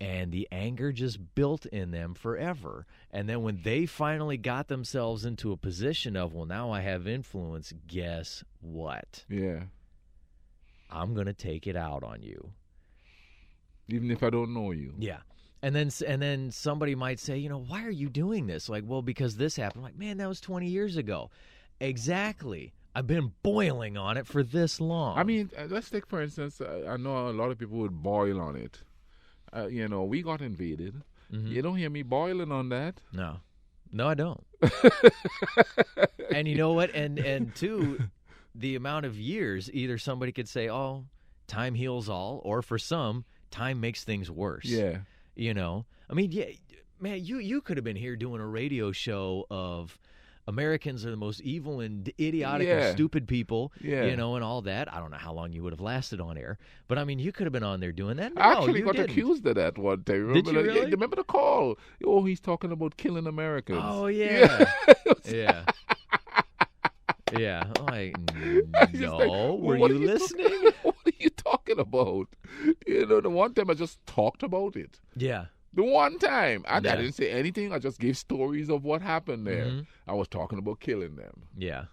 Speaker 2: and the anger just built in them forever. And then when they finally got themselves into a position of, well, now I have influence, guess what?
Speaker 1: Yeah.
Speaker 2: I'm going to take it out on you.
Speaker 1: Even if I don't know you.
Speaker 2: Yeah. And then somebody might say, why are you doing this? Like, well, because this happened. I'm like, man, that was 20 years ago. Exactly. I've been boiling on it for this long.
Speaker 1: I mean, let's take, for instance, I know a lot of people would boil on it. We got invaded. Mm-hmm. You don't hear me boiling on that.
Speaker 2: No, I don't. And you know what? And two, the amount of years, either somebody could say, oh, time heals all, or for some, time makes things worse.
Speaker 1: Yeah.
Speaker 2: I mean, yeah, man, you could have been here doing a radio show of Americans are the most evil and idiotic and stupid people, and all that. I don't know how long you would have lasted on air, but I mean, you could have been on there doing that. No,
Speaker 1: I actually got accused of that one day. Remember
Speaker 2: Did you really?
Speaker 1: Yeah, remember the call? Oh, he's talking about killing Americans.
Speaker 2: Oh, yeah. Yeah. Yeah. I'm like, no, were you listening?
Speaker 1: What are you talking about? The one time I just talked about it.
Speaker 2: Yeah.
Speaker 1: The one time. I didn't say anything. I just gave stories of what happened there. Mm-hmm. I was talking about killing them.
Speaker 2: Yeah.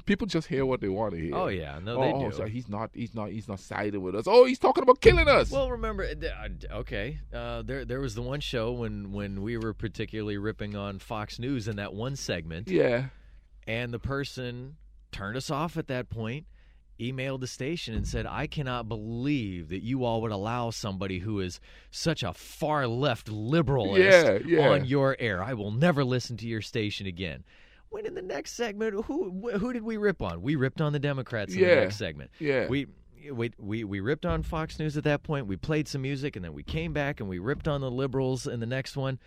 Speaker 1: People just hear what they want to hear.
Speaker 2: Oh, yeah. No, they do.
Speaker 1: So he's not siding with us. Oh, he's talking about killing us.
Speaker 2: Well, remember, okay, there was the one show when we were particularly ripping on Fox News in that one segment.
Speaker 1: Yeah.
Speaker 2: And the person turned us off at that point, emailed the station and said, I cannot believe that you all would allow somebody who is such a far left liberalist on your air. I will never listen to your station again. When in the next segment, who did we rip on? We ripped on the Democrats in the next segment.
Speaker 1: Yeah.
Speaker 2: We ripped on Fox News at that point. We played some music, and then we came back and we ripped on the liberals in the next one.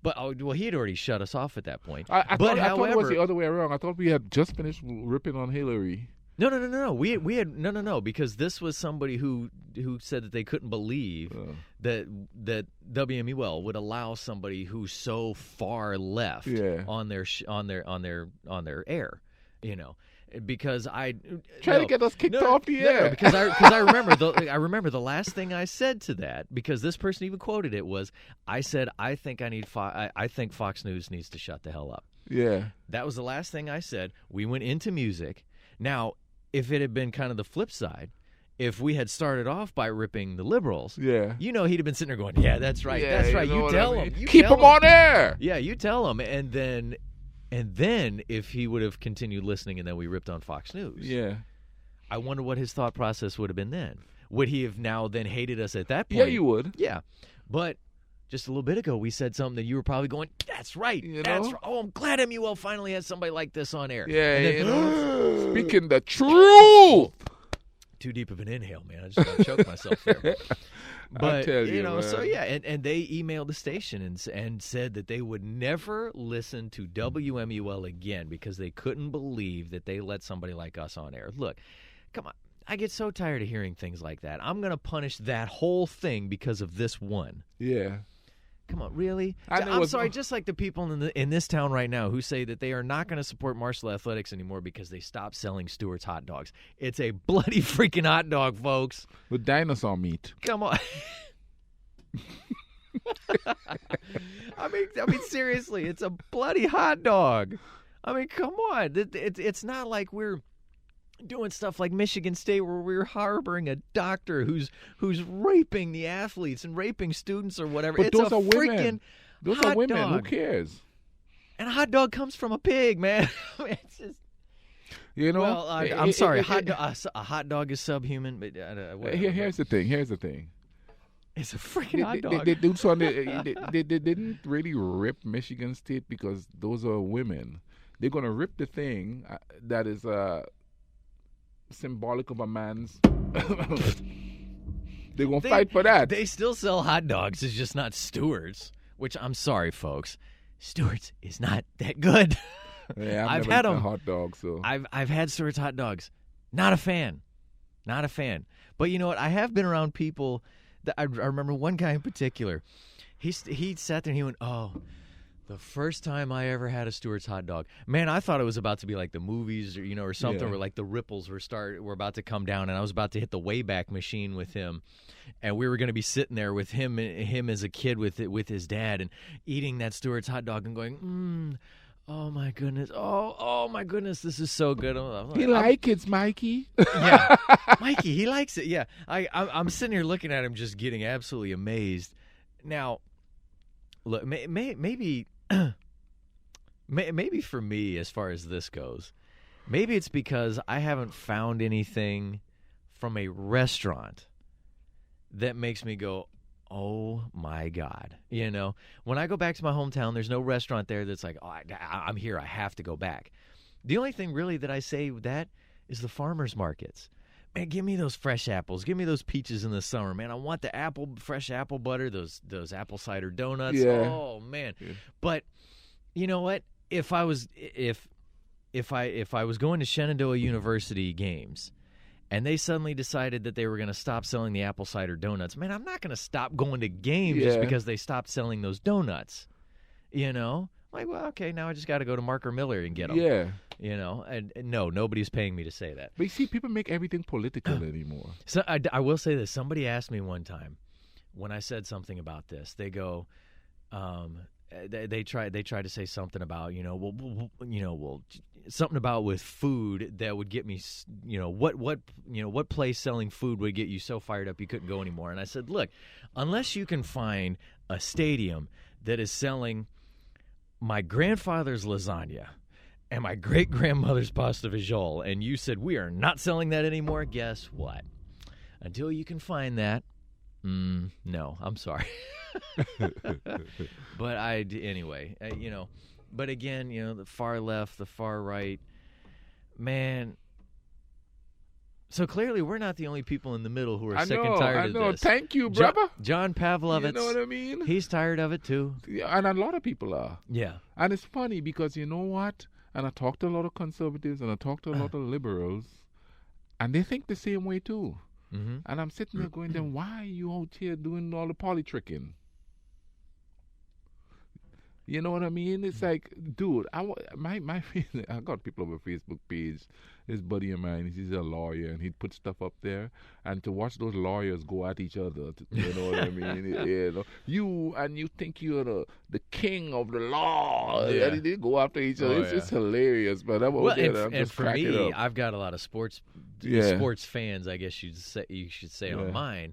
Speaker 2: But he had already shut us off at that point.
Speaker 1: I thought it was the other way around. I thought we had just finished ripping on Hillary.
Speaker 2: No. We had no, because this was somebody who said that they couldn't believe that WMUL would allow somebody who's so far left on their air. Because
Speaker 1: to get us kicked off the air.
Speaker 2: No, because I remember the last thing I said to that, because this person even quoted it, was I said I think Fox News needs to shut the hell up.
Speaker 1: Yeah.
Speaker 2: That was the last thing I said. We went into music. Now, if it had been kind of the flip side, if we had started off by ripping the liberals, he'd have been sitting there going, yeah, that's right, that's right. You tell him.
Speaker 1: Keep him on air.
Speaker 2: Yeah, you tell him. And then if he would have continued listening and then we ripped on Fox News, I wonder what his thought process would have been then. Would he have now then hated us at that point?
Speaker 1: Yeah, you would.
Speaker 2: Yeah. But just a little bit ago, we said something that you were probably going, that's right. That's right. Oh, I'm glad MUL finally has somebody like this on air.
Speaker 1: Yeah, then, speaking the truth.
Speaker 2: Too deep of an inhale, man. I just got to choke myself there. But,
Speaker 1: tell you, man.
Speaker 2: So yeah, and they emailed the station and said that they would never listen to WMUL again because they couldn't believe that they let somebody like us on air. Look, come on. I get so tired of hearing things like that. I'm going to punish that whole thing because of this one.
Speaker 1: Yeah.
Speaker 2: Come on, really? I'm sorry, just like the people in this town right now who say that they are not going to support Marshall Athletics anymore because they stopped selling Stewart's hot dogs. It's a bloody freaking hot dog, folks.
Speaker 1: With dinosaur meat.
Speaker 2: Come on. I mean, seriously, it's a bloody hot dog. I mean, come on. It's not like we're doing stuff like Michigan State where we're harboring a doctor who's raping the athletes and raping students or whatever.
Speaker 1: But
Speaker 2: it's
Speaker 1: those
Speaker 2: a
Speaker 1: are
Speaker 2: freaking
Speaker 1: women. Those are women.
Speaker 2: Dog.
Speaker 1: Who cares?
Speaker 2: And a hot dog comes from a pig, man. It's just, well, I'm sorry. A hot dog is subhuman. But
Speaker 1: here's the thing.
Speaker 2: It's a freaking hot dog.
Speaker 1: They didn't really rip Michigan State because those are women. They're gonna rip the thing that is symbolic of a man's. They're going to fight for that.
Speaker 2: They still sell hot dogs. It's just not Stewart's, which I'm sorry, folks. Stewart's is not that good.
Speaker 1: Yeah,
Speaker 2: I've had them.
Speaker 1: Hot dogs. So
Speaker 2: I've had Stewart's hot dogs. Not a fan. But you know what? I have been around people that I remember one guy in particular. He sat there and he went, "Oh, the first time I ever had a Stewart's hot dog, man, I thought it was about to be like the movies or something where like the ripples were about to come down and I was about to hit the Wayback Machine with him and we were going to be sitting there with him as a kid with his dad and eating that Stewart's hot dog and going, oh my goodness, oh my goodness, this is so good.
Speaker 1: He likes it, Mikey.
Speaker 2: Yeah, Mikey, he likes it. Yeah, I'm sitting here looking at him just getting absolutely amazed. Now, look, maybe for me, as far as this goes, maybe it's because I haven't found anything from a restaurant that makes me go, oh my God. When I go back to my hometown, there's no restaurant there that's like, oh, I'm here, I have to go back. The only thing really that I say with that is the farmers markets. Man, give me those fresh apples. Give me those peaches in the summer, man. I want the fresh apple butter, those apple cider donuts.
Speaker 1: Yeah.
Speaker 2: Oh man. Yeah. But you know what? If I was going to Shenandoah University games and they suddenly decided that they were going to stop selling the apple cider donuts, man, I'm not going to stop going to games just because they stopped selling those donuts. Like, well, okay, now I just got to go to Marker Miller and get them.
Speaker 1: Yeah.
Speaker 2: And no, nobody's paying me to say that.
Speaker 1: But you see, people make everything political anymore.
Speaker 2: So I will say this. Somebody asked me one time when I said something about this. They go, they try to say something about, something about with food that would get me, what place selling food would get you so fired up you couldn't go anymore. And I said, look, unless you can find a stadium that is selling my grandfather's lasagna and my great-grandmother's pasta visual, and you said we are not selling that anymore, guess what? Until you can find that, no, I'm sorry. But anyway, but again, the far left, the far right, man. So clearly, we're not the only people in the middle who are sick and tired of this.
Speaker 1: Thank you, brother.
Speaker 2: John Pavlovitz.
Speaker 1: You know what I mean?
Speaker 2: He's tired of it too.
Speaker 1: Yeah, and a lot of people are.
Speaker 2: Yeah.
Speaker 1: And it's funny because you know what? And I talk to a lot of conservatives and I talk to a lot of liberals, and they think the same way too. Mm-hmm. And I'm sitting there going, then why are you out here doing all the politicking? You know what I mean? It's like, dude, my I got people on my Facebook page. This buddy of mine, he's a lawyer, and he'd put stuff up there, and to watch those lawyers go at each other, you know what I mean? You know, you think you're the king of the law, and they go after each other. It's just hilarious, but
Speaker 2: and for me, I've got a lot of sports fans, I guess you should say on mine,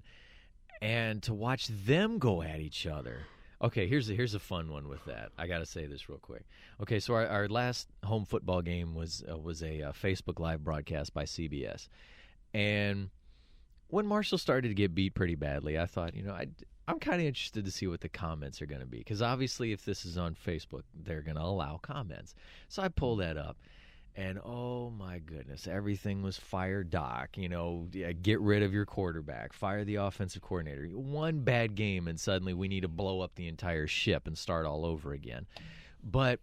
Speaker 2: and to watch them go at each other. Okay, here's a fun one with that. I got to say this real quick. Okay, so our last home football game was a Facebook Live broadcast by CBS. And when Marshall started to get beat pretty badly, I thought, I'm kind of interested to see what the comments are going to be. Because obviously if this is on Facebook, they're going to allow comments. So I pulled that up. And, oh, my goodness, everything was fire Doc. Get rid of your quarterback. Fire the offensive coordinator. One bad game, and suddenly we need to blow up the entire ship and start all over again. But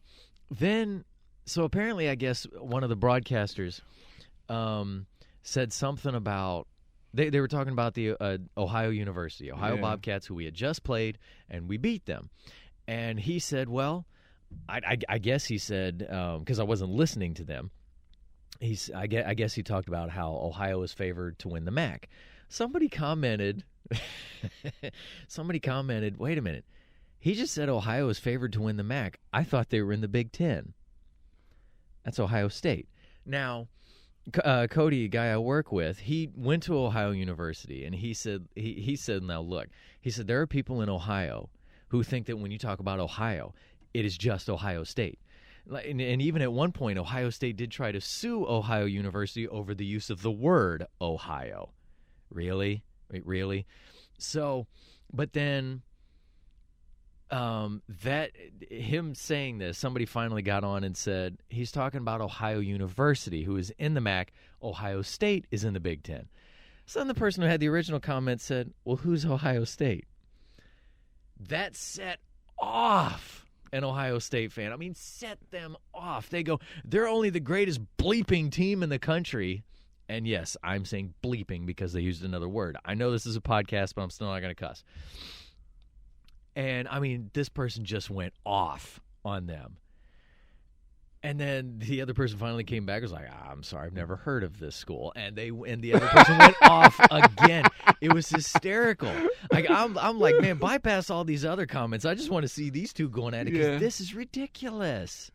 Speaker 2: then, so apparently, I guess, one of the broadcasters said something about, they were talking about the Ohio University, Bobcats, who we had just played, and we beat them. And he said, well, I guess he said, because I wasn't listening to them, I guess he talked about how Ohio is favored to win the MAC. Somebody commented, wait a minute, he just said Ohio is favored to win the MAC. I thought they were in the Big Ten. That's Ohio State. Now, Cody, a guy I work with, he went to Ohio University, and he said, now look, he said there are people in Ohio who think that when you talk about Ohio, it is just Ohio State. And even at one point, Ohio State did try to sue Ohio University over the use of the word Ohio. Really? Wait, really? So, but then him saying this, somebody finally got on and said, he's talking about Ohio University, who is in the MAC. Ohio State is in the Big Ten. So then the person who had the original comment said, well, who's Ohio State? That set off an Ohio State fan. I mean, set them off. They go, they're only the greatest bleeping team in the country. And yes, I'm saying bleeping because they used another word. I know this is a podcast, but I'm still not going to cuss. And, I mean, this person just went off on them. And then the other person finally came back and was like, I'm sorry, I've never heard of this school. And the other person went off again. It was hysterical. Like I'm like, man, bypass all these other comments. I just want to see these two going at it because this is ridiculous.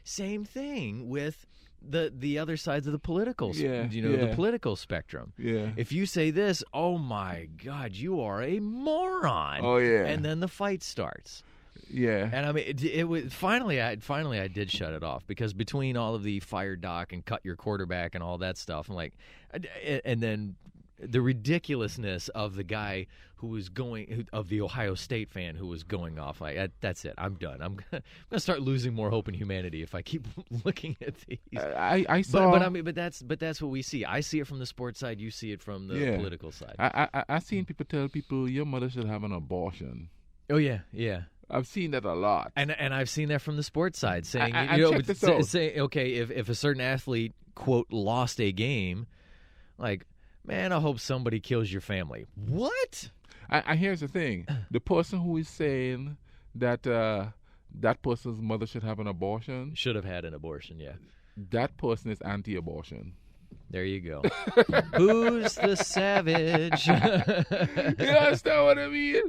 Speaker 2: Same thing with the other sides of the political, the political spectrum. Yeah. If you say this, oh my God, you are a moron.
Speaker 1: Oh yeah.
Speaker 2: And then the fight starts.
Speaker 1: Yeah,
Speaker 2: and I mean, it was finally I did shut it off because between all of the fire Doc and cut your quarterback and all that stuff, I'm like, and then the ridiculousness of the guy who was of the Ohio State fan who was going off. Like, that's it. I'm done. I'm gonna start losing more hope in humanity if I keep looking at these.
Speaker 1: I saw,
Speaker 2: but that's what we see. I see it from the sports side. You see it from the political side.
Speaker 1: I seen people tell people your mother should have an abortion.
Speaker 2: Oh yeah, yeah.
Speaker 1: I've seen that a lot,
Speaker 2: and I've seen that from the sports side, saying say okay, if a certain athlete quote lost a game, like, man, I hope somebody kills your family. What?
Speaker 1: Here's the thing: the person who is saying that that person's mother should have an abortion
Speaker 2: should have had an abortion. Yeah,
Speaker 1: that person is anti-abortion.
Speaker 2: There you go. Who's the savage?
Speaker 1: You understand what I mean?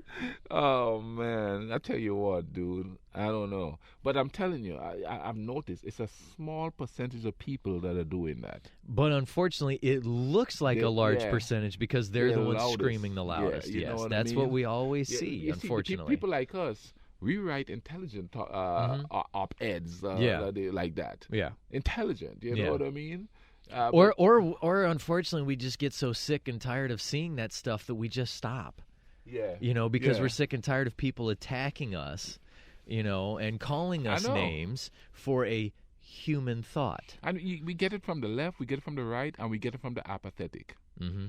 Speaker 1: Oh, man. I tell you what, dude. I don't know. But I'm telling you, I've noticed it's a small percentage of people that are doing that.
Speaker 2: But unfortunately, it looks like a large percentage because they're the ones screaming the loudest.
Speaker 1: Yeah,
Speaker 2: yes, that's what we always see, unfortunately.
Speaker 1: People like us, we write intelligent op-eds like that. Yeah. Intelligent, you know what I mean?
Speaker 2: Or unfortunately, we just get so sick and tired of seeing that stuff that we just stop. Yeah. Because we're sick and tired of people attacking us, and calling us names for a human thought.
Speaker 1: And we get it from the left, we get it from the right, and we get it from the apathetic.
Speaker 2: Mm-hmm.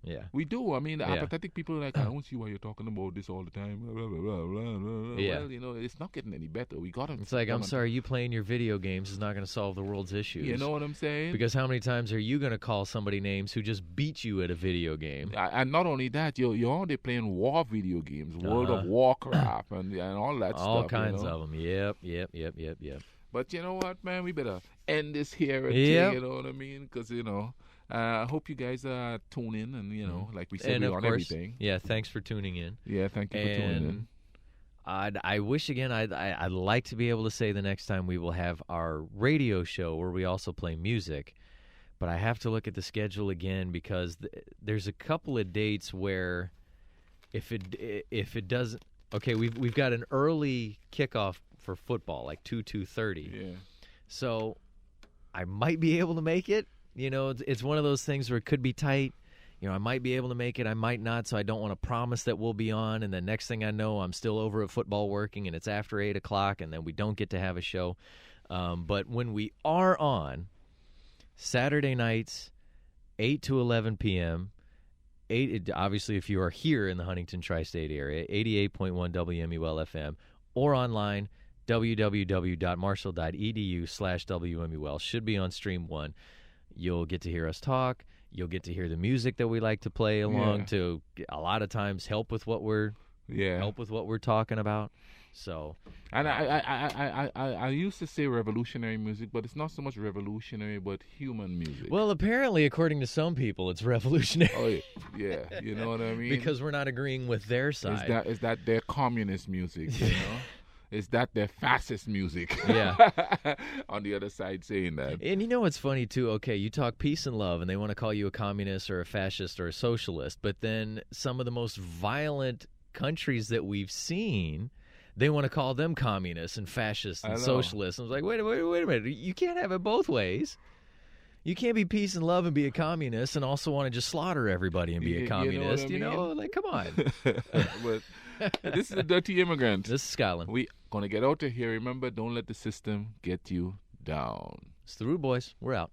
Speaker 2: Yeah.
Speaker 1: We do. I mean, the apathetic people are like, I don't see why you're talking about this all the time. Blah, blah, blah, blah, blah.
Speaker 2: Yeah.
Speaker 1: Well, you know, it's not getting any better. We got to.
Speaker 2: It's like, I'm sorry, you playing your video games is not going to solve the world's issues.
Speaker 1: You know what I'm saying?
Speaker 2: Because how many times are you going to call somebody names who just beat you at a video game?
Speaker 1: And not only that, you're only playing war video games, World of Warcraft, and all that stuff.
Speaker 2: All kinds of them. Yep.
Speaker 1: But you know what, man? We better end this here. You know what I mean? Because, you know, I hope you guys tune in, and, you know, like we said, we're on everything.
Speaker 2: Yeah, thanks for tuning in.
Speaker 1: Yeah, thank you for tuning in.
Speaker 2: I wish, again, I'd like to be able to say the next time we will have our radio show where we also play music. But I have to look at the schedule again because there's a couple of dates where if it doesn't, okay, we've got an early kickoff for football, like 2:30.
Speaker 1: Yeah.
Speaker 2: So I might be able to make it. You know, it's one of those things where it could be tight. You know, I might be able to make it, I might not, so I don't want to promise that we'll be on, and then next thing I know, I'm still over at football working, and it's after 8 o'clock, and then we don't get to have a show. But when we are on, Saturday nights, 8 to 11 p.m., obviously if you are here in the Huntington Tri-State area, 88.1 WMUL FM, or online, www.marshall.edu/WMUL, should be on Stream 1. You'll get to hear us talk. You'll get to hear the music that we like to play along to a lot of times help with what we're talking about. So,
Speaker 1: and I used to say revolutionary music, but it's not so much revolutionary, but human music.
Speaker 2: Well, apparently, according to some people, it's revolutionary.
Speaker 1: Oh yeah, you know what I mean?
Speaker 2: Because we're not agreeing with their side.
Speaker 1: Is that their communist music? You know. Is that their fascist music?
Speaker 2: Yeah.
Speaker 1: On the other side saying that.
Speaker 2: And you know what's funny, too? Okay, you talk peace and love, and they want to call you a communist or a fascist or a socialist, but then some of the most violent countries that we've seen, they want to call them communists and fascists and socialists. I was like, wait a minute. You can't have it both ways. You can't be peace and love and be a communist and also want to just slaughter everybody and be a communist. You know, like, come on.
Speaker 1: But this is the Dirty Immigrant.
Speaker 2: This is Scotland.
Speaker 1: We going to get out of here. Remember, don't let the system get you down.
Speaker 2: It's the Rudebuoyz. We're out.